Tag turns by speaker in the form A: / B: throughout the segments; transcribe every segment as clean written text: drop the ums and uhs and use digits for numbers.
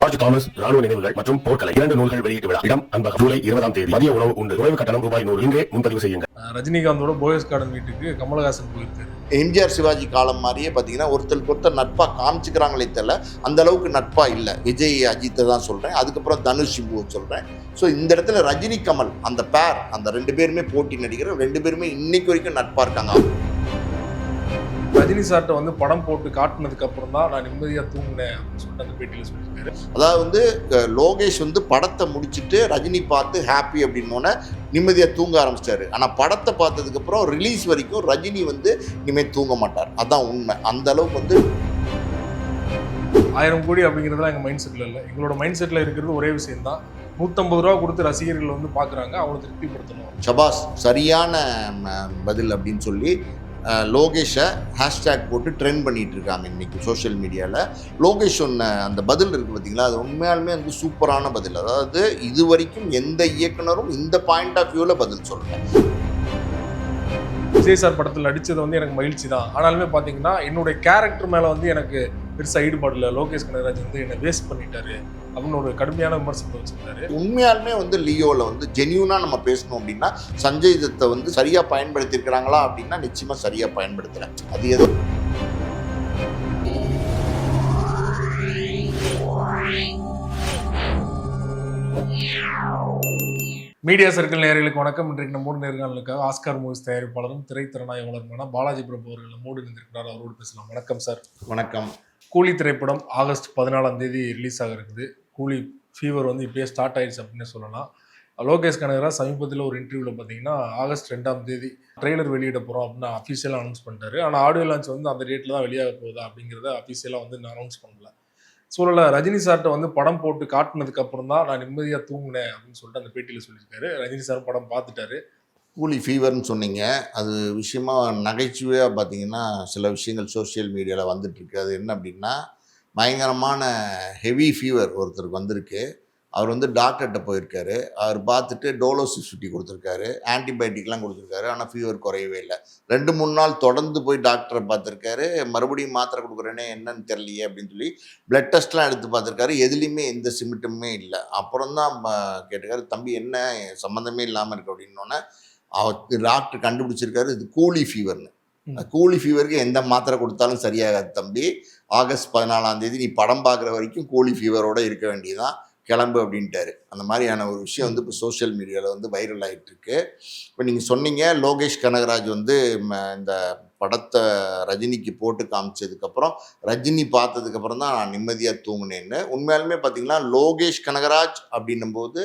A: George Thomas ராணுவ நினைவுகள் மற்றும் போர்க்கலை 2 நூல்கள் வெளியீட்டு விழா. இடம் அன்பகம். ஜூலை 20ஆம் தேதி. மதிய உணவு உண்டு. நுழைவு கட்டணம் ரூபாய் 100. இங்கே முன்பதிவு செய்யுங்கள்.
B: ரஜினிகாந்தோட போயஸ் கார்டன் வீட்டுக்கு கமலஹாசன் போயிருக்காரு.
C: எம்ஜிஆர் சிவாஜி காலம் மாதிரியே பார்த்தீங்கன்னா ஒருத்தருக்கு நட்பா காமிச்சுக்கிறாங்களே தெரியல, அந்த அளவுக்கு நட்பா இல்லை. விஜய் அஜித்தை தான் சொல்றேன், அதுக்கப்புறம் தனுஷ் சிம்புவை சொல்றேன். ஸோ இந்த இடத்துல ரஜினி கமல் அந்த பேர், அந்த 2 பேருமே போட்டி நடிகர், 2 பேருமே இன்னைக்கு வரைக்கும் நட்பா இருக்காங்க.
B: ரஜினி சார்ட்ட வந்து படம் போட்டு காட்டினதுக்கு அப்புறம் தான் நான் நிம்மதியா தூங்கினேன் அப்படின்னு சொல்லிட்டு அந்த பேட்டியில சொல்லியிருக்காரு.
C: அதாவது லோகேஷ் வந்து படத்தை முடிச்சுட்டு ரஜினி பார்த்து ஹாப்பி அப்படின்னோடனே நிம்மதியாக தூங்க ஆரம்பிச்சிட்டாரு. ஆனால் படத்தை பார்த்ததுக்கு அப்புறம் ரிலீஸ் வரைக்கும் ரஜினி வந்து இனிமேல் தூங்க மாட்டார். அதான் உண்மை. அந்த அளவுக்கு வந்து
B: 1000 கோடி அப்படிங்கிறதுலாம் எங்கள் மைண்ட் செட்டில் இல்லை. எங்களோட மைண்ட் செட்டில் இருக்கிறது ஒரே விஷயம் தான், 150 ரூபா கொடுத்து ரசிகர்கள் வந்து பார்க்குறாங்க, அவங்களை திருப்திப்படுத்தணும்.
C: ஷபாஸ் சரியான பதில் அப்படின்னு சொல்லி லோகேஷை ஹேஷ்டேக் போட்டு ட்ரெண்ட் பண்ணிட்டு இருக்காங்க இன்னைக்கு சோஷியல் மீடியாவில். லோகேஷ் சொன்ன அந்த பதில் இருக்குது பார்த்தீங்களா, அது உண்மையாலுமே வந்து சூப்பரான பதில். அதாவது இது வரைக்கும் எந்த இயக்குனரும் இந்த பாயிண்ட் ஆஃப் வியூவில் பதில் சொல்கிறேன்.
B: விஜய் சார் படத்தில் நடித்தது வந்து எனக்கு மகிழ்ச்சி தான். ஆனாலுமே பார்த்தீங்கன்னா என்னுடைய கேரக்டர் மேலே வந்து எனக்கு பெருசாக ஈடுபாடு இல்லை. லோகேஷ் கனகராஜ் வந்து என்னை வேஸ்ட் பண்ணிட்டாரு அப்படின்னு ஒரு கடுமையான விமர்சனத்தை வச்சிருந்தாரு.
C: உண்மையாலுமே வந்து லியோவில் வந்து ஜென்யூனாக நம்ம பேசணும் அப்படின்னா சஞ்சய் தத்தை வந்து சரியாக பயன்படுத்தியிருக்கிறாங்களா அப்படின்னா நிச்சயமாக சரியாக பயன்படுத்துகிறேன். அது ஏதோ
B: மீடியா சர்க்கிள் நேயர்களுக்கு வணக்கம். இன்றைக்கு நம்மோடு நேர்காணலுக்காக ஆஸ்கார் மூவிஸ் தயாரிப்பாளரும் திரைத்திறனாய்வாளருமான பாலாஜி பிரபு அவர்கள் நம்மோடு இருந்திருக்கிறார். அவரோடு பேசலாம். வணக்கம் சார்.
C: வணக்கம்.
B: கூலி திரைப்படம் ஆகஸ்ட் 14ஆம் தேதி ரிலீஸ் ஆக இருக்குது. கூலி ஃபீவர் வந்து இப்போயே ஸ்டார்ட் ஆயிடுச்சு அப்படின்னு சொல்லலாம். லோகேஷ் கனகராஜ் சமீபத்தில் ஒரு இன்டர்வியூவில் பார்த்தீங்கன்னா ஆகஸ்ட் 2ஆம் தேதி ட்ரெய்லர் வெளியிட போகிறோம் அப்படின்னு அஃபீஷியலாக அனௌன்ஸ் பண்ணிட்டாரு. ஆனால் ஆடியோ லான்ச் வந்து அந்த டேட்டில் தான் வெளியாக போகுதா அப்படிங்கிறத அஃபீஷியலாக வந்து அனௌன்ஸ் பண்ணல. சூழலில் ரஜினி சார்ட்ட வந்து படம் போட்டு காட்டினதுக்கு அப்புறம் தான் நான் நிம்மதியாக தூங்கினேன் அப்படின்னு சொல்லிட்டு அந்த பேட்டியில் சொல்லியிருக்காரு. ரஜினி சார் படம் பார்த்துட்டாரு.
C: கூலி ஃபீவர்னு சொன்னீங்க, அது விஷயமா நகைச்சுவையாக பார்த்தீங்கன்னா சில விஷயங்கள் சோஷியல் மீடியாவில் வந்துட்டுருக்கு. அது என்ன அப்படின்னா, பயங்கரமான ஹெவி ஃபீவர் ஒருத்தருக்கு வந்திருக்கு. அவர் வந்து டாக்டர்கிட்ட போயிருக்காரு. அவர் பார்த்துட்டு டோலோசிஸ்டி கொடுத்துருக்காரு, ஆன்டிபயோட்டிக்லாம் கொடுத்துருக்காரு. ஆனால் ஃபீவர் குறையவே இல்லை. 2-3 நாள் தொடர்ந்து போய் டாக்டரை பார்த்துருக்காரு. மறுபடியும் மாத்திரை கொடுக்குறேனே என்னன்னு தெரியலையே அப்படின்னு சொல்லி பிளட் டெஸ்ட்லாம் எடுத்து பார்த்துருக்காரு. எதுலேயுமே எந்த சிம்டமுமே இல்லை. அப்புறம் தான் கேட்டிருக்காரு, தம்பி என்ன சம்மந்தமே இல்லாமல் இருக்கு அப்படின்னோடனே அவர் டாக்டர் கண்டுபிடிச்சிருக்காரு இது கூலி ஃபீவர்னு. கூலி ஃபீவருக்கு எந்த மாத்திரை கொடுத்தாலும் சரியாகாது தம்பி. ஆகஸ்ட் 14ஆம் தேதி நீ படம் பார்க்குற வரைக்கும் கூலி ஃபீவரோடு இருக்க வேண்டியதுதான், கிளம்பு அப்படின்ட்டாரு. அந்த மாதிரியான ஒரு விஷயம் வந்து இப்போ சோஷியல் மீடியாவில் வந்து வைரல் ஆகிட்டு இருக்கு. இப்போ நீங்கள் சொன்னீங்க லோகேஷ் கனகராஜ் வந்து இந்த படத்தை ரஜினிக்கு போட்டு காமிச்சதுக்கப்புறம் ரஜினி பார்த்ததுக்கப்புறம் தான் நான் நிம்மதியாக தூங்கினேன்னு. உண்மையாலுமே பார்த்தீங்கன்னா லோகேஷ் கனகராஜ் அப்படின்னும்போது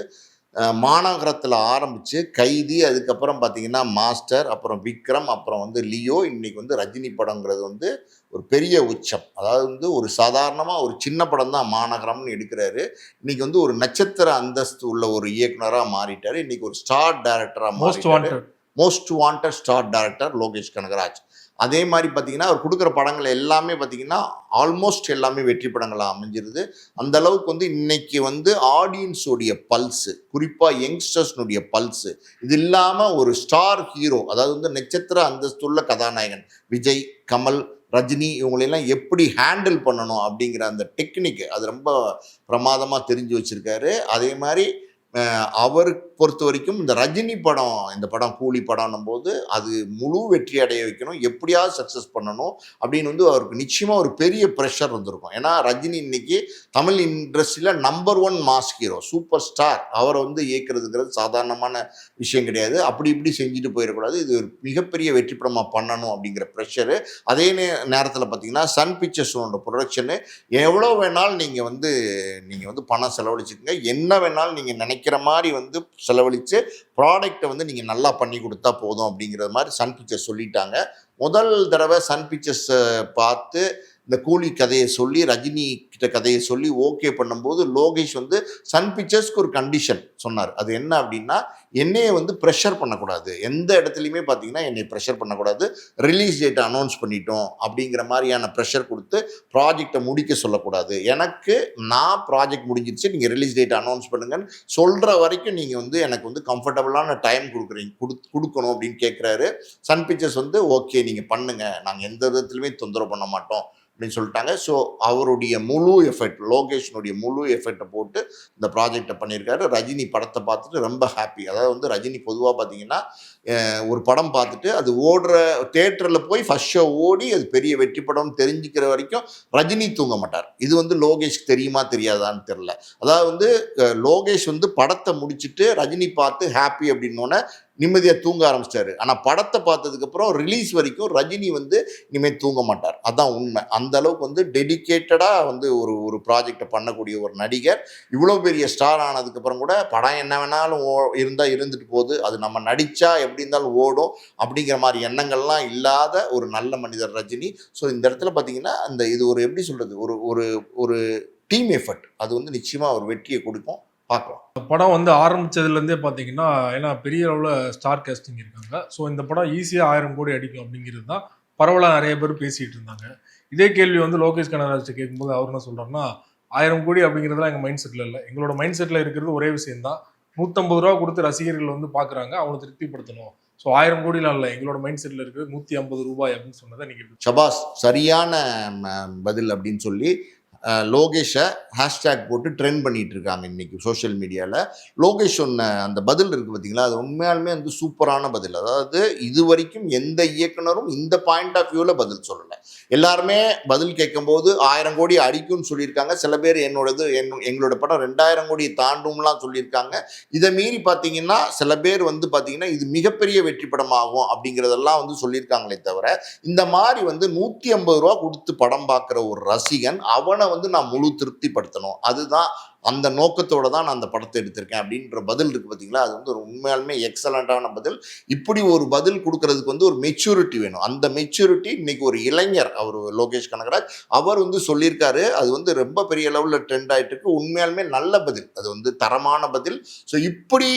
C: மாநகரத்தில் ஆரம்பித்து கைதி, அதுக்கப்புறம் பார்த்தீங்கன்னா மாஸ்டர், அப்புறம் விக்ரம், அப்புறம் வந்து லியோ, இன்றைக்கி வந்து ரஜினி படங்கிறது வந்து ஒரு பெரிய உச்சம். அதாவது வந்து ஒரு சாதாரணமாக ஒரு சின்ன படம் தான் மாநகரம்னு எடுக்கிறாரு. இன்றைக்கி வந்து ஒரு நட்சத்திர அந்தஸ்து உள்ள ஒரு இயக்குனராக மாறிட்டார். இன்றைக்கி ஒரு ஸ்டார் டைரக்டராக மாறிட்டார். Most wanted star director Lokesh Kanagaraj. அதே மாதிரி பார்த்தீங்கன்னா அவர் கொடுக்குற படங்கள் எல்லாமே பார்த்தீங்கன்னா ஆல்மோஸ்ட் எல்லாமே வெற்றி படங்களாக அமைஞ்சிருது. அந்த அளவுக்கு வந்து இன்னைக்கு வந்து ஆடியன்ஸோடைய பல்ஸு, குறிப்பாக யங்ஸ்டர்ஸ்னுடைய பல்ஸு, இது இல்லாமல் ஒரு ஸ்டார் ஹீரோ, அதாவது வந்து நட்சத்திர அந்தஸ்துள்ள கதாநாயகன் விஜய், கமல், ரஜினி இவங்களெல்லாம் எப்படி ஹேண்டில் பண்ணணும் அப்படிங்கிற அந்த டெக்னிக்கு அது ரொம்ப பிரமாதமாக தெரிஞ்சு வச்சுருக்காரு. அதே மாதிரி அவருக்கு பொறுத்த வரைக்கும் இந்த ரஜினி படம், இந்த படம் கூலி படம்னும் போது அது முழு வெற்றி அடைய வைக்கணும், எப்படியாவது சக்ஸஸ் பண்ணணும் அப்படின்னு வந்து அவருக்கு நிச்சயமாக ஒரு பெரிய ப்ரெஷர் வந்திருக்கும். ஏன்னா ரஜினி இன்னைக்கு தமிழ் இண்டஸ்ட்ரியில் number 1 mass hero, super star. அவரை வந்து இயக்குறதுங்கிறது சாதாரணமான விஷயம் கிடையாது. அப்படி இப்படி செஞ்சுட்டு போயிடக்கூடாது, இது ஒரு மிகப்பெரிய வெற்றி படமாக பண்ணணும் அப்படிங்கிற ப்ரெஷரு. அதே நேரத்தில் பார்த்தீங்கன்னா சன் பிக்சர்ஸோட ப்ரொடக்ஷனு எவ்வளோ வேணாலும் நீங்கள் வந்து பணம் செலவழிச்சுக்கோங்க, என்ன வேணாலும் நீங்கள் நினைக்கிற மாதிரி வந்து செலவழித்து ப்ராடக்டை வந்து நீங்கள் நல்லா பண்ணி கொடுத்தா போதும் அப்படிங்கிற மாதிரி சன் பிக்சர்ஸ் சொல்லிட்டாங்க. முதல் தடவை சன் பிக்சர்ஸை பார்த்து இந்த கூலி கதையை சொல்லி ரஜினி கிட்ட கதையை சொல்லி ஓகே பண்ணும்போது லோகேஷ் வந்து சன் பிக்சர்ஸ்க்கு ஒரு கண்டிஷன் சொன்னார். அது என்ன அப்படின்னா, என்னையை வந்து ப்ரெஷர் பண்ணக்கூடாது, எந்த இடத்துலையுமே பார்த்தீங்கன்னா என்னை ப்ரெஷர் பண்ணக்கூடாது, ரிலீஸ் டேட்டை அனௌன்ஸ் பண்ணிட்டோம் அப்படிங்கிற மாதிரியான ப்ரெஷர் கொடுத்து ப்ராஜெக்டை முடிக்க சொல்லக்கூடாது. நான் ப்ராஜெக்ட் முடிஞ்சிருச்சு, நீங்கள் ரிலீஸ் டேட்டை அனௌன்ஸ் பண்ணுங்கன்னு சொல்கிற வரைக்கும் நீங்கள் வந்து எனக்கு வந்து கம்ஃபர்டபுளான டைம் கொடுக்கணும் அப்படின்னு கேட்குறாரு. சன் பிக்சர்ஸ் வந்து ஓகே நீங்கள் பண்ணுங்கள், நாங்கள் எந்த விதத்துலையுமே தொந்தரவு பண்ண மாட்டோம் அப்படின்னு சொல்லிட்டாங்க. ஸோ அவருடைய முழு முழு எஃபெக்ட், லோகேஷனுடைய முழு எஃபெக்டை போட்டு இந்த ப்ராஜெக்டை பண்ணியிருக்காரு. ரஜினி படத்தை பார்த்துட்டு ரொம்ப ஹாப்பி. அதாவது வந்து ரஜினி பொதுவாக பார்த்தீங்கன்னா ஒரு படம் பார்த்துட்டு அது ஓடுற தேட்டரில் போய் ஃபர்ஸ்ட் ஷோ ஓடி அது பெரிய வெற்றி படம் தெரிஞ்சுக்கிற வரைக்கும் ரஜினி தூங்க மாட்டார். இது வந்து லோகேஷ்க்கு தெரியுமா தெரியாதான்னு தெரியல. அதாவது வந்து லோகேஷ் வந்து படத்தை முடிச்சுட்டு ரஜினி பார்த்து ஹாப்பி அப்படின்னோடனே நிம்மதியாக தூங்க ஆரம்பிச்சிட்டாரு. ஆனால் படத்தை பார்த்ததுக்கப்புறம் ரிலீஸ் வரைக்கும் ரஜினி வந்து இனிமேல் தூங்க மாட்டார். அதான் உண்மை. அந்த அளவுக்கு வந்து டெடிக்கேட்டடாக வந்து ஒரு ப்ராஜெக்டை பண்ணக்கூடிய ஒரு நடிகர். இவ்வளோ பெரிய ஸ்டார் ஆனதுக்கப்புறம் கூட படம் என்ன வேணாலும் இருந்தால் இருந்துட்டு போகுது, அது நம்ம நடித்தா எப்படி இருந்தாலும் ஓடும் அப்படிங்கிற மாதிரி எண்ணங்கள்லாம் இல்லாத ஒரு நல்ல மனிதர் ரஜினி. ஸோ இந்த இடத்துல பார்த்தீங்கன்னா அந்த இது ஒரு எப்படி சொல்கிறது, ஒரு ஒரு டீம் எஃபர்ட். அது வந்து நிச்சயமாக ஒரு வெற்றியை கொடுக்கும். பார்க்கலாம்.
B: படம் வந்து ஆரம்பிச்சதுலேருந்தே பார்த்தீங்கன்னா, ஏன்னா பெரிய அளவில் ஸ்டார் கேஸ்டிங் இருக்காங்க. ஸோ இந்த படம் ஈஸியாக 1000 கோடி அடிக்கும் அப்படிங்கிறது தான் பரவலாக நிறைய பேர் பேசிகிட்டு இருந்தாங்க. இதே கேள்வி வந்து லோகேஷ் கனகராஜ் கேட்கும்போது அவர் என்ன சொல்கிறாருன்னா, 1000 கோடி அப்படிங்கிறதுலாம் எங்கள் மைண்ட் செட்டில் இல்லை. எங்களோட மைண்ட் செட்டில் இருக்கிறது ஒரே விஷயம்தான், 150 ரூபா கொடுத்து ரசிகர்கள் வந்து பார்க்குறாங்க, அவனை திருப்திப்படுத்தணும். ஸோ 1000 கோடிலாம் இல்லை, எங்களோட மைண்ட் செட்டில் இருக்கிறது 150 ரூபாய் அப்படின்னு சொன்னதை நீங்கள்
C: ஷபாஸ் சரியான பதில் அப்படின்னு சொல்லி லோகேஷை ஹேஷ்டேக் போட்டு ட்ரெண்ட் பண்ணிட்டு இருக்காங்க இன்னைக்கு சோஷியல் மீடியாவில். லோகேஷ் சொன்ன அந்த பதில் இருக்குது பார்த்தீங்களா, அது உண்மையாலுமே வந்து சூப்பரான பதில். அதாவது இது வரைக்கும் எந்த இயக்குனரும் இந்த பாயிண்ட் ஆஃப் வியூவில் பதில் சொல்லலை. எல்லாருமே பதில் கேட்கும்போது 1000 கோடி அடிக்கும்னு சொல்லியிருக்காங்க. சில பேர் எங்களோட படம் 2000 கோடியை தாண்டும்லாம் சொல்லியிருக்காங்க. இதை மீறி பார்த்தீங்கன்னா சில பேர் வந்து பார்த்தீங்கன்னா இது மிகப்பெரிய வெற்றி படமாகும் அப்படிங்கிறதெல்லாம் வந்து சொல்லியிருக்காங்களே தவிர, இந்த மாதிரி வந்து 150 ரூபா கொடுத்து படம் பார்க்குற ஒரு ரசிகன் அவனை வந்து நான் முழு திருப்திப்படுத்தணும், அதுதான் அந்த நோக்கத்தோட தான் நான் அந்த படத்தை எடுத்திருக்கேன் அப்படின்ற பதில் இருக்கு பார்த்தீங்களா, அது வந்து ஒரு உண்மையாலுமே எக்ஸலண்டான பதில். இப்படி ஒரு பதில் கொடுக்கறதுக்கு வந்து ஒரு மெச்சூரிட்டி வேணும். அந்த மெச்சூரிட்டி இன்னைக்கு ஒரு இளைஞர் அவர் லோகேஷ் கனகராஜ் அவர் வந்து சொல்லியிருக்காரு. அது வந்து ரொம்ப பெரிய லெவலில் ட்ரெண்ட் ஆகிட்டு இருக்கு. உண்மையாலுமே நல்ல பதில், அது வந்து தரமான பதில். ஸோ இப்படி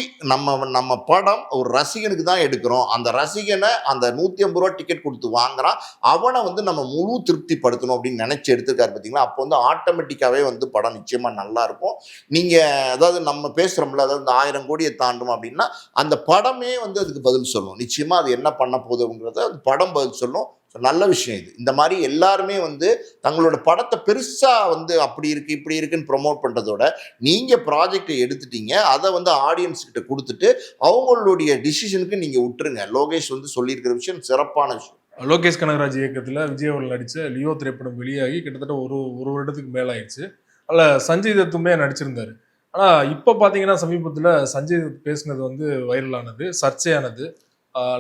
C: நம்ம படம் ஒரு ரசிகனுக்கு தான் எடுக்கிறோம், அந்த ரசிகனை அந்த 150 ரூபா டிக்கெட் கொடுத்து வாங்குறான், அவனை வந்து நம்ம முழு திருப்திப்படுத்தணும் அப்படின்னு நினைச்சு எடுத்திருக்காரு பார்த்தீங்களா. அப்போ வந்து ஆட்டோமேட்டிக்காவே வந்து படம் நிச்சயமா நல்லா இருக்கும். நீங்க அதாவது நம்ம பேசுறோம்ல, அதாவது இந்த 1000 கோடியை தாண்டும் அப்படின்னா அந்த படமே வந்து அதுக்கு பதில் சொல்லணும். நிச்சயமா அது என்ன பண்ண போகுதுங்கிறத அது படம் பதில் சொல்லணும். நல்ல விஷயம் இது. இந்த மாதிரி எல்லாருமே வந்து தங்களோட படத்தை பெருசா வந்து அப்படி இருக்கு இப்படி இருக்குன்னு ப்ரொமோட் பண்றதோட நீங்க ப்ராஜெக்டை எடுத்துட்டீங்க, அதை வந்து ஆடியன்ஸ் கிட்ட கொடுத்துட்டு அவங்களுடைய டிசிஷனுக்கு நீங்க விட்டுருங்க. லோகேஷ் வந்து சொல்லியிருக்கிற விஷயம் சிறப்பான விஷயம்.
B: லோகேஷ் கனகராஜ் இயக்கத்தில் விஜய் அவர்கள் நடித்த லியோ திரைப்படம் வெளியாகி கிட்டத்தட்ட ஒரு வருடத்துக்கு மேலாயிடுச்சு. அதில் சஞ்சய் தத்துமே நடிச்சிருந்தார். ஆனால் இப்போ பார்த்தீங்கன்னா சமீபத்தில் சஞ்சய் தத் பேசினது வந்து வைரலானது, சர்ச்சையானது.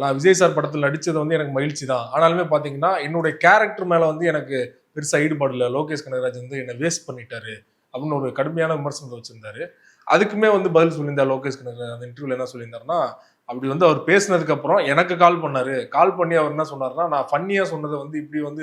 B: நான் விஜய் சார் படத்தில் நடித்தது வந்து எனக்கு மகிழ்ச்சி தான், ஆனாலுமே பார்த்தீங்கன்னா என்னுடைய கேரக்டர் மேலே வந்து எனக்கு பெருசாக ஈடுபாடு இல்லை, லோகேஷ் கனகராஜ் வந்து என்னை வேஸ்ட் பண்ணிட்டாரு அப்படின்னு ஒரு கடுமையான விமர்சனத்தை வச்சுருந்தாரு. அதுக்குமே வந்து பதில் சொல்லியிருந்தார் லோகேஷ் கனகராஜ். அந்த இன்டர்வியூவில் என்ன சொல்லியிருந்தாருன்னா, அப்படி வந்து அவர் பேசினதுக்கு அப்புறம் எனக்கு கால் பண்ணி அவர் என்ன சொன்னார்னா, நான் ஃபன்னியா சொன்னதை வந்து இப்படி வந்து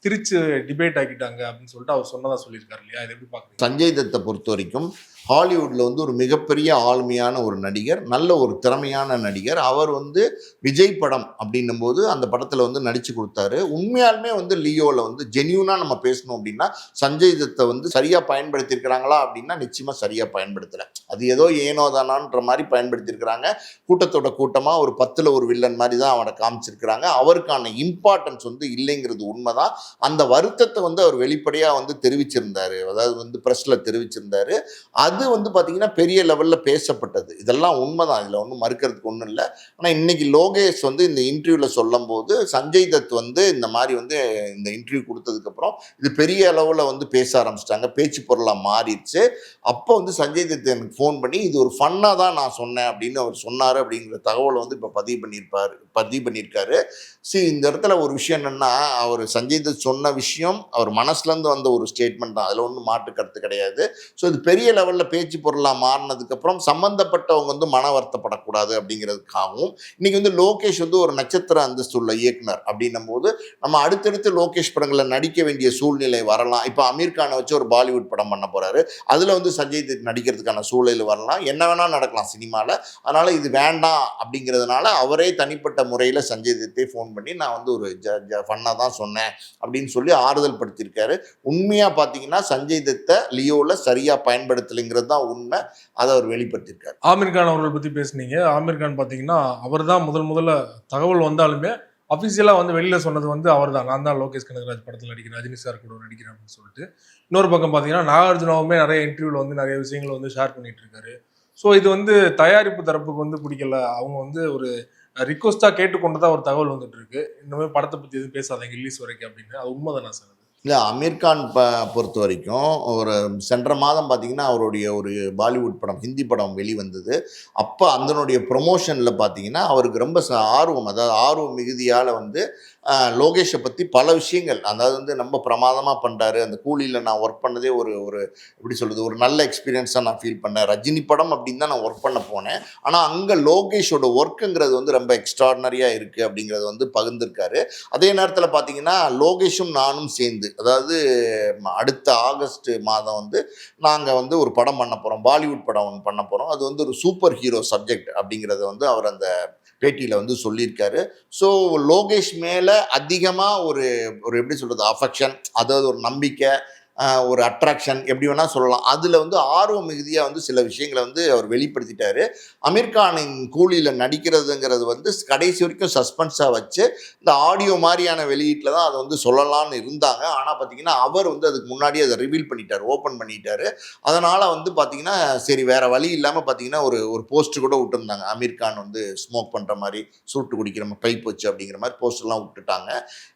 B: திரிச்சு டிபேட் ஆக்கிட்டாங்க அப்படின்னு சொல்லிட்டு அவர் சொன்னதா சொல்லியிருக்காரு இல்லையா. இதை எப்படி பார்க்குறீங்க?
C: சஞ்சய் தத்தை பொறுத்த வரைக்கும் ஹாலிவுட்ல வந்து ஒரு மிகப்பெரிய ஆளுமையான ஒரு நடிகர், நல்ல ஒரு திறமையான நடிகர். அவர் வந்து விஜய் படம் அப்படின்னும் போது அந்த படத்துல வந்து நடிச்சு கொடுத்தாரு. உண்மையாலுமே வந்து லியோவில் வந்து ஜென்யூனா நம்ம பேசணும் அப்படின்னா சஞ்சய் தத்தை வந்து சரியா பயன்படுத்தியிருக்கிறாங்களா அப்படின்னா நிச்சயமா சரியா பயன்படுத்தலை. அது ஏதோ ஏனோதானான்ற மாதிரி பயன்படுத்தியிருக்கிறாங்க. கூட்டத்தோட கூட்டமா ஒரு 10ல் ஒரு வில்லன் மாதிரி தான் அவனை காமிச்சிருக்கிறாங்க. அவருக்கான இம்பார்ட்டன்ஸ் வந்து இல்லைங்கிறது உண்மைதான். அந்த வருத்தத்தை வந்து அவர் வெளிப்படையா வந்து தெரிவிச்சிருந்தாரு, அதாவது வந்து பிரஸ்ல தெரிவிச்சிருந்தாரு. அது வந்து பார்த்தீங்கன்னா பெரிய லெவலில் பேசப்பட்டது. இதெல்லாம் உண்மைதான், இதில் ஒன்றும் மறுக்கிறதுக்கு ஒன்றும் இல்லை. ஆனால் இன்னைக்கு லோகேஷ் வந்து இந்த இன்டர்வியூவில் சொல்லும் போது சஞ்சய் தத் வந்து இந்த மாதிரி வந்து இந்த இன்டர்வியூ கொடுத்ததுக்கப்புறம் இது பெரிய அளவில் வந்து பேச ஆரம்பிச்சிட்டாங்க, பேச்சு பொருளாக மாறிடுச்சு. அப்போ வந்து சஞ்சய் தத் எனக்கு ஃபோன் பண்ணி இது ஒரு ஃபன்னாக தான் நான் சொன்னேன் அப்படின்னு அவர் சொன்னார் அப்படிங்கிற தகவலை வந்து இப்போ பதிவு பண்ணியிருக்காரு. இந்த இடத்துல ஒரு விஷயம் என்னென்னா, அவர் சஞ்சய் தத் சொன்ன விஷயம் அவர் மனசுலேருந்து வந்த ஒரு ஸ்டேட்மெண்ட் தான், அதில் ஒன்றும் மாற்று கருத்து கிடையாது. ஸோ இது பெரிய லெவலில் பேச்சு பொருளாக மாறினதுக்கப்புறம் சம்மந்தப்பட்டவங்க வந்து மன வருத்தப்படக்கூடாது அப்படிங்கிறதுக்காகவும் இன்னைக்கு வந்து லோகேஷ் வந்து ஒரு நட்சத்திர அந்தஸ்துள்ள இயக்குனர் அப்படின்னும் போது நம்ம அடுத்தடுத்து லோகேஷ் படங்களை நடிக்க வேண்டிய சூழ்நிலை வரலாம். இப்போ அமீர் கானை வச்சு ஒரு பாலிவுட் படம் பண்ண போறாரு, அதில் வந்து சஞ்சய் தத் நடிக்கிறதுக்கான சூழல் வரலாம், என்ன வேணால் நடக்கலாம் சினிமாவில். அதனால் இது வேண்டாம் அப்படிங்கிறதுனால அவரே தனிப்பட்ட முறையில் சஞ்சய் தத்தை ஃபோன் பண்ணி நான் வந்து ஒரு ஃபன்னாக தான் சொன்னேன் அப்படின்னு சொல்லி ஆறுதல் படுத்தியிருக்காரு. உண்மையாக பார்த்தீங்கன்னா சஞ்சய் தத்தை லியோவில் சரியாக பயன்படுத்தலைங்கிறது தான் உண்மை, அதை அவர் வெளிப்படுத்தியிருக்காரு.
B: ஆமீர் கான் அவர்கள் பற்றி பேசுனீங்க. ஆமீர் கான் பார்த்தீங்கன்னா அவர் தான் முதல்ல தகவல் வந்தாலுமே அஃபிஷியலாக வந்து வெளியில் சொன்னது வந்து அவர் தான், நான் தான் லோகேஷ் கனகராஜ் படத்தில் நடிக்கிறேன், ரஜினி சார் கூட நடிக்கிறேன் அப்படின்னு சொல்லிட்டு. இன்னொரு பக்கம் பார்த்தீங்கன்னா நாகார்ஜுனாவுமே நிறைய இன்டர்வியூவில் வந்து நிறைய விஷயங்கள் வந்து ஷேர் பண்ணிட்டு இருக்காரு. ஸோ இது வந்து தயாரிப்பு தரப்புக்கு வந்து பிடிக்கல, அவங்க வந்து ஒரு ரிக்வஸ்ட்டாக கேட்டுக்கொண்டு தான் ஒரு தகவல் வந்துட்டு இருக்கு, இன்னுமே படத்தை பற்றி எதுவும் பேசாதீங்க ரிலீஸ் வரைக்கும் அப்படின்னு. அது உண்மைதானா சார்?
C: இல்லை, அமீர் கான் பொறுத்த வரைக்கும் ஒரு சென்ற மாதம் பார்த்தீங்கன்னா அவருடைய ஒரு பாலிவுட் படம், ஹிந்தி படம் வெளிவந்தது. அப்போ அதனுடைய ப்ரொமோஷனில் பார்த்தீங்கன்னா அவருக்கு ரொம்ப ஆர்வம், அதாவது ஆர்வம் மிகுதியால் வந்து லோகேஷை பற்றி பல விஷயங்கள், அதாவது வந்து ரொம்ப பிரமாதமாக பண்ணுறாரு. அந்த கூலியில் நான் ஒர்க் பண்ணதே ஒரு ஒரு எப்படி சொல்கிறது, ஒரு நல்ல எக்ஸ்பீரியன்ஸாக நான் ஃபீல் பண்ணேன். ரஜினி படம் அப்படின்னு தான் நான் ஒர்க் பண்ண போனேன். ஆனால் அங்கே லோகேஷோட ஒர்க்குங்கிறது வந்து ரொம்ப எக்ஸ்ட்ராடினரியாக இருக்குது அப்படிங்கிறது வந்து பகிர்ந்திருக்காரு. அதே நேரத்தில் பார்த்தீங்கன்னா லோகேஷும் நானும் சேர்ந்து, அதாவது அடுத்த ஆகஸ்ட் மாதம் வந்து நாங்கள் வந்து ஒரு படம் பண்ண போகிறோம், பாலிவுட் படம் ஒன்று பண்ண போகிறோம். அது வந்து ஒரு சூப்பர் ஹீரோ சப்ஜெக்ட் அப்படிங்கிறத வந்து அவர் அந்த பேட்டியில் வந்து சொல்லியிருக்காரு. ஸோ லோகேஷ் மேலே அதிகமாக ஒரு ஒரு எப்படி சொல்கிறது, அஃபெக்ஷன், அதாவது ஒரு நம்பிக்கை, ஒரு அட்ராக்ஷன், எப்படி வேணால் சொல்லலாம். அதில் வந்து ஆர்வம் மிகுதியாக வந்து சில விஷயங்களை வந்து அவர் வெளிப்படுத்திட்டார். அமீர் கானின் கூலியில் நடிக்கிறதுங்கிறது வந்து கடைசி வரைக்கும் சஸ்பென்ஸாக வச்சு இந்த ஆடியோ மாதிரியான வெளியீட்டில் தான் அதை வந்து சொல்லலாம்னு இருந்தாங்க. ஆனால் பார்த்தீங்கன்னா அவர் வந்து அதுக்கு முன்னாடியே அதை ரிவீல் பண்ணிட்டார், ஓப்பன் பண்ணிட்டார். அதனால் வந்து பார்த்தீங்கன்னா சரி வேறு வழி இல்லாமல் பார்த்தீங்கன்னா ஒரு ஒரு போஸ்ட்டு கூட விட்டுருந்தாங்க. அமீர் கான் வந்து ஸ்மோக் பண்ணுற மாதிரி, சூட்டு குடிக்கிற மாதிரி, பைப் வச்சு அப்படிங்கிற மாதிரி போஸ்டர்லாம் விட்டுட்டாங்க.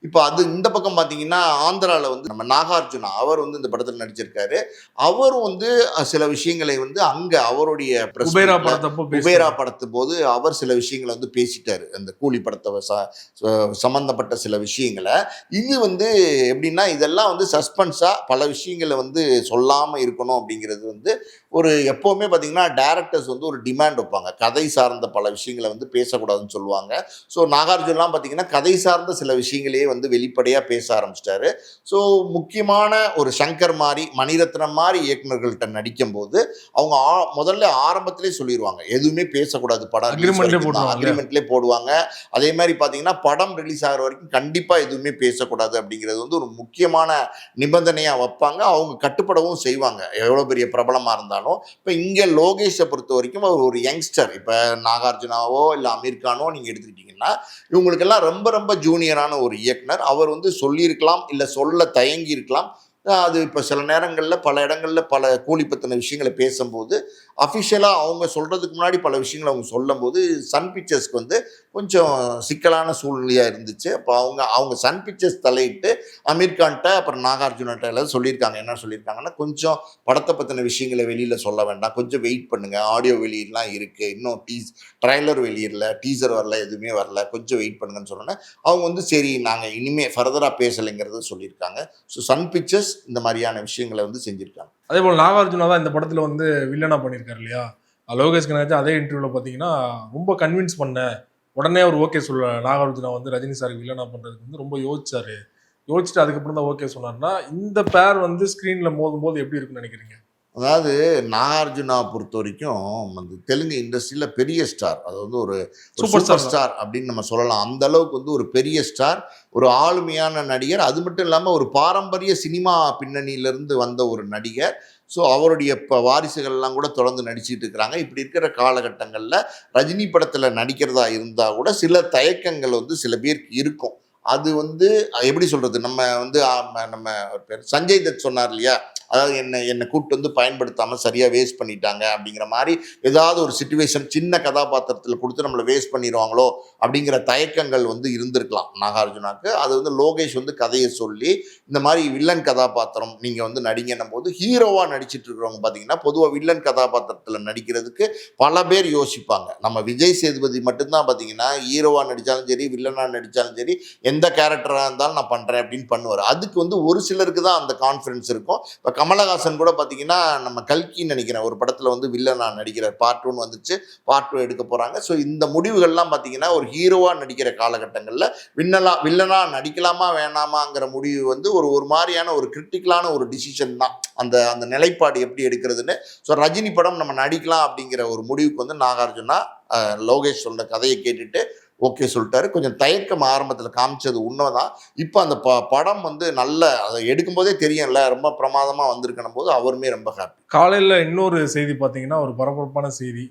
C: இப்போ அது இந்த பக்கம் பார்த்தீங்கன்னா ஆந்திராவில் வந்து நம்ம நாகார்ஜுனா அவர் வந்து இந்த படத்தில் நடிச்சிருக்காரு. அவரும் வந்து சில விஷயங்களை வந்து அங்க அவருடைய குபேரா படத்து போது அவர் சில விஷயங்களை வந்து பேசிட்டாரு, அந்த கூலி படத்தை சம்பந்தப்பட்ட சில விஷயங்களை. இது வந்து எப்படின்னா இதெல்லாம் வந்து சஸ்பென்ஸா பல விஷயங்களை வந்து சொல்லாம இருக்கணும் அப்படிங்கிறது வந்து ஒரு எப்பவுமே பார்த்தீங்கன்னா டைரக்டர்ஸ் வந்து ஒரு டிமாண்ட் வைப்பாங்க, கதை சார்ந்த பல விஷயங்களை வந்து பேசக்கூடாதுன்னு சொல்லுவாங்க. ஸோ நாகார்ஜுனலாம் பார்த்தீங்கன்னா கதை சார்ந்த சில விஷயங்களையே வந்து வெளிப்படையாக பேச ஆரம்பிச்சிட்டாரு. ஸோ முக்கியமான ஒரு சங்கர் மாதிரி, மணிரத்னம் மாதிரி இயக்குநர்கள்ட்ட நடிக்கும் போது அவங்க முதல்ல ஆரம்பத்திலே சொல்லிடுவாங்க எதுவுமே பேசக்கூடாது, படம் அக்ரிமெண்ட்லேயே போடுவாங்க. அதே மாதிரி பார்த்தீங்கன்னா படம் ரிலீஸ் ஆகிற வரைக்கும் கண்டிப்பாக எதுவுமே பேசக்கூடாது அப்படிங்கிறது வந்து ஒரு முக்கியமான நிபந்தனையாக வைப்பாங்க. அவங்க கட்டுப்படவும் செய்வாங்க எவ்வளோ பெரிய பிரபலமாக இருந்தாலும். இப்போ இங்கே லோகேஷை பொறுத்த வரைக்கும் அவர் ஒரு யங்ஸ்டர். இப்போ நாகார்ஜுனாவோ இல்லை அமீர் கானோ நீங்கள் எடுத்துக்கிட்டிங்கன்னா இவங்களுக்கெல்லாம் ரொம்ப ரொம்ப ஜூனியரான ஒரு இயக்குனர். அவர் வந்து சொல்லியிருக்கலாம், இல்லை சொல்ல தயங்கி இருக்கலாம். அது இப்போ சில நேரங்களில் பல இடங்களில் பல கூலி பற்றின விஷயங்களை பேசும்போது அஃபிஷியலாக அவங்க சொல்கிறதுக்கு முன்னாடி பல விஷயங்களை அவங்க சொல்லும்போது சன் பிக்சர்ஸ்க்கு வந்து கொஞ்சம் சிக்கலான சூழ்நிலையாக இருந்துச்சு. அப்போ அவங்க சன் பிக்சர்ஸ் தலையிட்டு அமீர் கான்ட்ட அப்புறம் நாகார்ஜுனாட்ட எல்லாம் சொல்லியிருக்காங்க. என்ன சொல்லியிருக்காங்கன்னா, கொஞ்சம் படத்தை பற்றின விஷயங்களை வெளியில் சொல்ல வேண்டாம், கொஞ்சம் வெயிட் பண்ணுங்கள், ஆடியோ வெளியீடெலாம் இருக்குது, இன்னும் ட்ரைலர் வெளியிடல, டீசர் வரல, எதுவுமே வரல, கொஞ்சம் வெயிட் பண்ணுங்கன்னு சொன்னோன்னே அவங்க வந்து சரி நாங்கள் இனிமேல் ஃபர்தராக பேசலைங்கிறத சொல்லியிருக்காங்க. ஸோ சன் பிக்சர்ஸ் இந்த மாதிரியான விஷயங்களை வந்து செஞ்சுருக்காங்க.
B: அதே போல் நாகார்ஜுனா தான் இந்த படத்தில் வந்து வில்லனா பண்ணியிருக்காரு இல்லையா? லோகேஷ் கனகராஜ் அதே இன்டர்வியூவில் பார்த்தீங்கன்னா ரொம்ப கன்வின்ஸ் பண்ண உடனே அவர் ஓகே சொல்ல, நாகார்ஜுனா வந்து ரஜினி சாருக்கு வில்லனா பண்ணுறதுக்கு வந்து ரொம்ப யோசிச்சுட்டு அதுக்கப்புறம் தான் ஓகே சொன்னார்னா, இந்த பேர் வந்து ஸ்க்ரீனில் மோதும்போது எப்படி இருக்குன்னு நினைக்கிறீங்க?
C: அதாவது நாகார்ஜுனா பொறுத்த வரைக்கும் அந்த தெலுங்கு இண்டஸ்ட்ரியில் பெரிய ஸ்டார், அது வந்து ஒரு சூப்பர் ஸ்டார் அப்படின்னு நம்ம சொல்லலாம். அந்த அளவுக்கு வந்து ஒரு பெரிய ஸ்டார், ஒரு ஆளுமையான நடிகர். அது மட்டும் இல்லாமல் ஒரு பாரம்பரிய சினிமா பின்னணியிலிருந்து வந்த ஒரு நடிகர். ஸோ அவருடைய வாரிசுகள்லாம் கூட தொடர்ந்து நடிச்சிட்டு இருக்கிறாங்க. இப்படி இருக்கிற காலகட்டங்களில் ரஜினி படத்தில் நடிக்கிறதா இருந்தால் கூட சில தயக்கங்கள் வந்து சில பேருக்கு இருக்கும். அது வந்து எப்படி சொல்கிறது, நம்ம வந்து நம்ம பேர் சஞ்சய் தத் சொன்னார் இல்லையா, அதாவது என்னை கூப்பிட்டு வந்து பயன்படுத்தாமல் சரியாக வேஸ்ட் பண்ணிட்டாங்க அப்படிங்கிற மாதிரி ஏதாவது ஒரு சிச்சுவேஷன் சின்ன கதாபாத்திரத்தில் கொடுத்து நம்மளை வேஸ்ட் பண்ணிடுவாங்களோ அப்படிங்கிற தயக்கங்கள் வந்து இருந்திருக்கலாம் நாகார்ஜுனாக்கு. அது வந்து லோகேஷ் வந்து கதையை சொல்லி இந்த மாதிரி வில்லன் கதாபாத்திரம் நீங்கள் வந்து நடிங்கன்னும் போது ஹீரோவாக நடிச்சிட்டு இருக்கிறவங்க பார்த்தீங்கன்னா பொதுவாக வில்லன் கதாபாத்திரத்தில் நடிக்கிறதுக்கு பல பேர் யோசிப்பாங்க. நம்ம விஜய் சேதுபதி மட்டும்தான் பார்த்தீங்கன்னா ஹீரோவாக நடித்தாலும் சரி, வில்லனாக நடித்தாலும் சரி, எந்த கேரக்டராக இருந்தாலும் நான் பண்ணுறேன் அப்படின்னு பண்ணுவார். அதுக்கு வந்து ஒரு சிலருக்கு தான் அந்த கான்ஃபிடன்ஸ் இருக்கும். இப்போ கமலஹாசன் கூட பார்த்தீங்கன்னா நம்ம கல்கின்னு நினைக்கிறேன் ஒரு படத்தில் வந்து வில்லனா நடிக்கிறார். பார்ட் 1 வந்துச்சு, பார்ட் 2 எடுக்க போகிறாங்க. ஸோ இந்த முடிவுகள்லாம் பார்த்தீங்கன்னா ஒரு ஹீரோவாக நடிக்கிற காலகட்டங்களில் வில்லனா நடிக்கலாமா வேணாமாங்கிற முடிவு வந்து ஒரு மாதிரியான ஒரு கிரிட்டிக்கலான ஒரு டிசிஷன் தான். அந்த நிலைப்பாடு எப்படி எடுக்கிறதுன்னு. ஸோ ரஜினி படம் நம்ம நடிக்கலாம் அப்படிங்கிற ஒரு முடிவுக்கு வந்து நாகார்ஜுனா லோகேஷ் சொல்ற கதையை கேட்டுட்டு ஓகே சொல்லிட்டாரு. கொஞ்சம் தயக்கம் ஆரம்பத்தில் காமிச்சது உண்மைதான். இப்போ அந்த படம் வந்து நல்ல அதை எடுக்கும்போதே தெரியும்ல ரொம்ப பிரமாதமாக வந்திருக்கணும் போது அவருமே ரொம்ப ஹாப்பி.
B: காலையில் இன்னொரு செய்தி பார்த்தீங்கன்னா ஒரு பரபரப்பான செய்தி,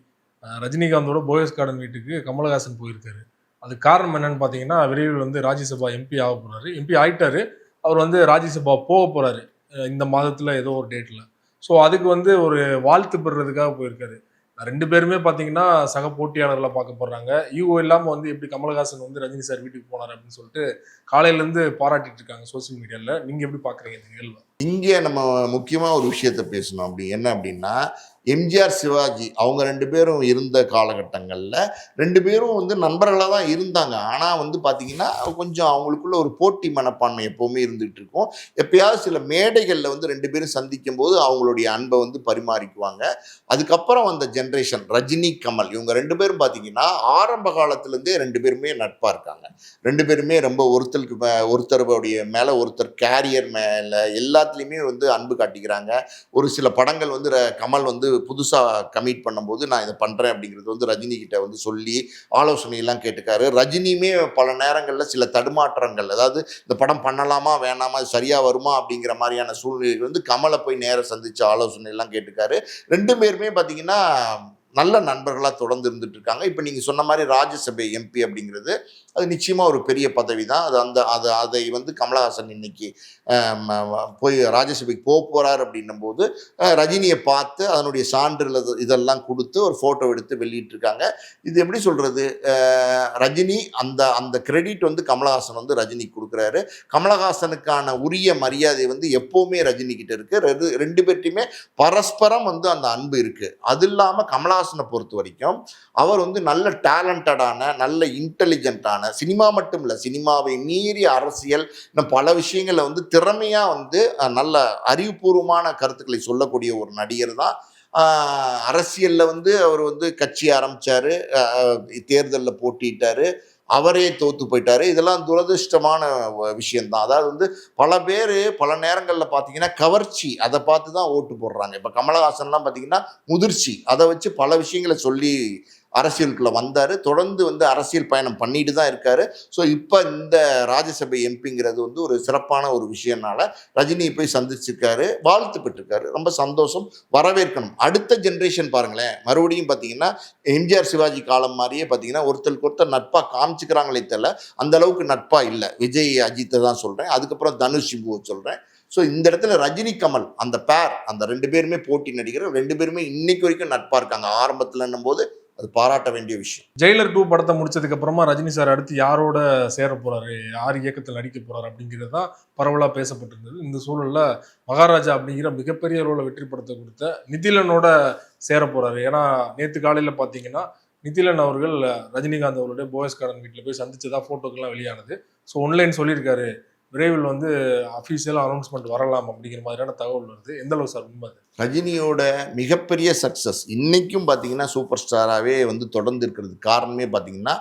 B: ரஜினிகாந்தோட போயஸ் கார்டன் வீட்டுக்கு கமலஹாசன் போயிருக்காரு. அதுக்கு காரணம் என்னன்னு பார்த்தீங்கன்னா, விரைவில் வந்து ராஜ்யசபா எம்பி ஆக போறாரு. எம்பி ஆயிட்டாரு. அவர் வந்து ராஜ்யசபா போக போறாரு. இந்த மாதத்துல ஏதோ ஒரு டேட்ல. ஸோ அதுக்கு வந்து ஒரு வாழ்த்து பெறுறதுக்காக போயிருக்காரு. 2 பேருமே பார்த்தீங்கன்னா, சக போட்டியாளர்களா பார்க்கப்படுறாங்க. ஈகோ இல்லாம வந்து எப்படி கமலஹாசன் வந்து ரஜினி சார் வீட்டுக்கு போனாரு அப்படின்னு சொல்லிட்டு காலையிலேருந்து பாராட்டிட்டு இருக்காங்க சோசியல் மீடியால. நீங்க எப்படி பார்க்குறீங்க இந்த நிகழ்வ?
C: இங்கே நம்ம முக்கியமாக ஒரு விஷயத்த பேசணும். அப்படி என்ன அப்படின்னா, எம்ஜிஆர் சிவாஜி அவங்க 2 பேரும் இருந்த காலகட்டங்களில் 2 பேரும் வந்து நண்பர்களாக தான் இருந்தாங்க. ஆனால் வந்து பார்த்தீங்கன்னா, கொஞ்சம் அவங்களுக்குள்ள ஒரு போட்டி மனப்பான்மை எப்போவுமே இருந்துகிட்டு இருக்கும். எப்பயாவது சில மேடைகளில் வந்து 2 பேரும் சந்திக்கும் போது அவங்களுடைய அன்பை வந்து பரிமாறிக்குவாங்க. அதுக்கப்புறம் வந்த ஜென்ரேஷன் ரஜினி, கமல் இவங்க 2 பேரும் பார்த்தீங்கன்னா, ஆரம்ப காலத்துலேருந்தே 2 பேருமே நட்பாக இருக்காங்க. 2 பேருமே ரொம்ப ஒருத்தருடைய மேலே ஒருத்தர் கேரியர் மேலே எல்லாத்துலேயுமே வந்து அன்பு காட்டிக்கிறாங்க. ஒரு சில படங்கள் வந்து கமல் வந்து புதுசாக கமிட் பண்ணும்போது நான் இதை பண்ணுறேன் அப்படிங்கிறது வந்து ரஜினி கிட்ட வந்து சொல்லி ஆலோசனையெல்லாம் கேட்டுக்காரு. ரஜினியுமே பல நேரங்களில் சில தடுமாற்றங்கள், அதாவது இந்த படம் பண்ணலாமா வேணாமா, இது சரியாக வருமா அப்படிங்கிற மாதிரியான சூழ்நிலைகள் வந்து கமலை போய் நேர சந்தித்து ஆலோசனையெல்லாம் கேட்டுக்காரு. 2 பேருமே பார்த்தீங்கன்னா நல்ல நண்பர்களாக தொடர்ந்து இருந்துட்டு இருக்காங்க. இப்போ நீங்கள் சொன்ன மாதிரி ராஜ்யசபை எம்பி அப்படிங்கிறது அது நிச்சயமாக ஒரு பெரிய பதவி தான். அதை வந்து கமலஹாசன் இன்னைக்கு போய் ராஜ்யசபைக்கு போகிறார் அப்படின்னும் போது ரஜினியை பார்த்து அதனுடைய சான்றிதழ் இதெல்லாம் கொடுத்து ஒரு ஃபோட்டோ எடுத்து வெளியிட்டிருக்காங்க. இது எப்படி சொல்கிறது, ரஜினி அந்த கிரெடிட் வந்து கமலஹாசன் வந்து ரஜினிக்கு கொடுக்குறாரு. கமலஹாசனுக்கான உரிய மரியாதை வந்து எப்போவுமே ரஜினி கிட்ட இருக்குது. 2 பேர்ட்டையுமே பரஸ்பரம் வந்து அந்த அன்பு இருக்குது. அது இல்லாமல் கமலஹாசனை பொறுத்த வரைக்கும் அவர் வந்து நல்ல டேலண்டடான, நல்ல இன்டெலிஜென்ட்டான, சினிமா மட்டும் இல்லை, சினிமாவை மீறி அரசியல் இன்னும் பல விஷயங்களில் வந்து திறமையாக வந்து நல்ல அறிவுபூர்வமான கருத்துக்களை சொல்லக்கூடிய ஒரு நடிகர் தான். அரசியலில் வந்து அவர் வந்து கட்சி ஆரம்பித்தார், தேர்தலில் போட்டிட்டார், அவரே தோத்து போயிட்டாரு. இதெல்லாம் துரதிருஷ்டமான விஷயம்தான். அதாவது வந்து பல பேர் பல நேரங்களில் பார்த்தீங்கன்னா கவர்ச்சி அதை பார்த்து தான் ஓட்டு போடுறாங்க. இப்போ கமலஹாசன்லாம் பார்த்தீங்கன்னா முதிர்ச்சி அதை வச்சு பல விஷயங்களை சொல்லி அரசியலுக்குள்ளே வந்தார். தொடர்ந்து வந்து அரசியல் பயணம் பண்ணிட்டு தான் இருக்காரு. ஸோ இப்போ இந்த ராஜ்யசபை எம்பிங்கிறது வந்து ஒரு சிறப்பான ஒரு விஷயம்னால ரஜினியை போய் சந்திச்சிருக்காரு, வாழ்த்து பெற்றிருக்காரு. ரொம்ப சந்தோஷம், வரவேற்கணும். அடுத்த ஜென்ரேஷன் பாருங்களேன், மறுபடியும் பார்த்தீங்கன்னா எம்ஜிஆர் சிவாஜி காலம் மாதிரியே பார்த்தீங்கன்னா ஒருத்தருக்கு ஒருத்தர் நட்பாக காமிச்சுக்கிறாங்களே தெரியல, அந்த அளவுக்கு நட்பாக இல்லை. விஜய் அஜித்தை தான் சொல்கிறேன், அதுக்கப்புறம் தனுஷ் சிம்புவை சொல்கிறேன். ஸோ இந்த இடத்துல ரஜினி கமல் அந்த பேர், அந்த 2 பேருமே போட்டி நடிகர், 2 பேருமே இன்னைக்கு வரைக்கும் நட்பாக இருக்காங்க. ஆரம்பத்தில் போது அது பாராட்ட வேண்டிய விஷயம்.
B: ஜெயிலர் 2 படத்தை முடிச்சதுக்கு அப்புறமா ரஜினி சார் அடுத்து யாரோட சேர போறாரு, யார் இயக்கத்தில் நடிக்க போறாரு அப்படிங்கிறது தான் பரவலாக பேசப்பட்டிருந்தது. இந்த சூழல்ல மகாராஜா அப்படிங்கிற மிகப்பெரிய ரோல வெற்றி படத்தை கொடுத்த நிதிலனோட சேர போறாரு. ஏன்னா நேற்று காலையில் பார்த்தீங்கன்னா நிதிலன் அவர்கள் ரஜினிகாந்த் அவருடைய போயஸ் கார்டன் வீட்டில் போய் சந்திச்சதா போட்டோக்கெல்லாம் வெளியானது. ஸோ ஒன்லைன் சொல்லியிருக்காரு, விரைவில் வந்து அஃபீஷியலாக அனௌன்ஸ்மெண்ட் வரலாம் அப்படிங்கிற மாதிரியான தகவல் வருது. எந்த அளவு சார் உண்மை?
C: ரஜினியோட மிகப்பெரிய சக்ஸஸ் இன்னைக்கும் பார்த்தீங்கன்னா சூப்பர் ஸ்டாராகவே வந்து தொடர்ந்து இருக்கிறதுக்கு காரணமே பார்த்தீங்கன்னா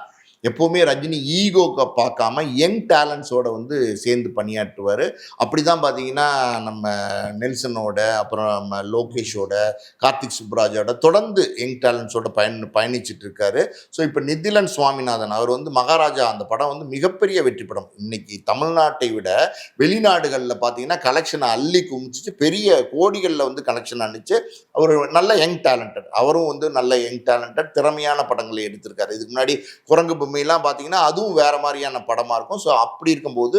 C: எப்போவுமே ரஜினி ஈகோக்க பார்க்காம யங் டேலண்ட்ஸோட வந்து சேர்ந்து பணியாற்றுவார். அப்படி தான் பார்த்தீங்கன்னா நம்ம நெல்சனோட, அப்புறம் நம்ம லோகேஷோட, கார்த்திக் சுப்ராஜோட தொடர்ந்து யங் டேலண்ட்ஸோட பயணிச்சுட்டு இருக்காரு. ஸோ இப்போ நிதிலன் சுவாமிநாதன் அவர் வந்து மகாராஜா அந்த படம் வந்து மிகப்பெரிய வெற்றி படம். இன்னைக்கு தமிழ்நாட்டை விட வெளிநாடுகளில் பார்த்தீங்கன்னா கலெக்ஷனை அள்ளி குமிச்சிச்சு, பெரிய கோடிகளில் வந்து கலெக்ஷன் அனுப்பிச்சு. அவர் நல்ல யங் டேலண்டட், அவரும் வந்து நல்ல யங் டேலண்டட் திறமையான படங்களை எடுத்திருக்காரு. இதுக்கு முன்னாடி குரங்கு பொம்மையெல்லாம் பார்த்தீங்கன்னா அதுவும் வேற மாதிரியான படமாக இருக்கும். ஸோ அப்படி இருக்கும்போது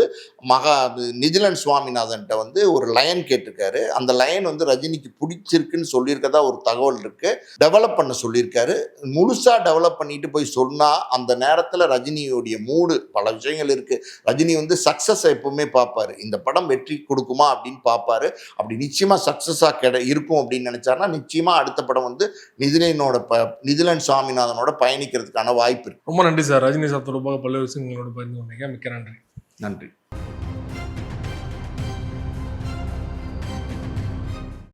C: நிதிலன் சுவாமிநாதன்ட்ட வந்து ஒரு லைன் கேட்டிருக்காரு. அந்த லைன் வந்து ரஜினிக்கு பிடிச்சிருக்குன்னு சொல்லியிருக்கதா ஒரு தகவல் இருக்கு. டெவலப் பண்ண சொல்லியிருக்காரு. முழுசாக டெவலப் பண்ணிட்டு போய் சொன்னால் அந்த நேரத்தில் ரஜினியோடைய மூடு பல விஷயங்கள் இருக்கு. ரஜினி வந்து சக்ஸஸ் எப்பவுமே பார்ப்பாரு, இந்த படம் வெற்றி கொடுக்குமா அப்படின்னு பார்ப்பாரு. அப்படி நிச்சயமா சக்ஸஸாக இருக்கும் அப்படின்னு நினைச்சாருன்னா நிச்சயமா அடுத்த படம் வந்து நிதிலன் சுவாமிநாதனோட பயணிக்கிறதுக்கான வாய்ப்பு இருக்கு.
B: ரொம்ப நன்றி சார். ரஜினி சார் தொடர்பாக பல்வேறு விஷயங்களோட பகிர்ந்து கொண்டீங்க. மிக்க நன்றி.
C: நன்றி.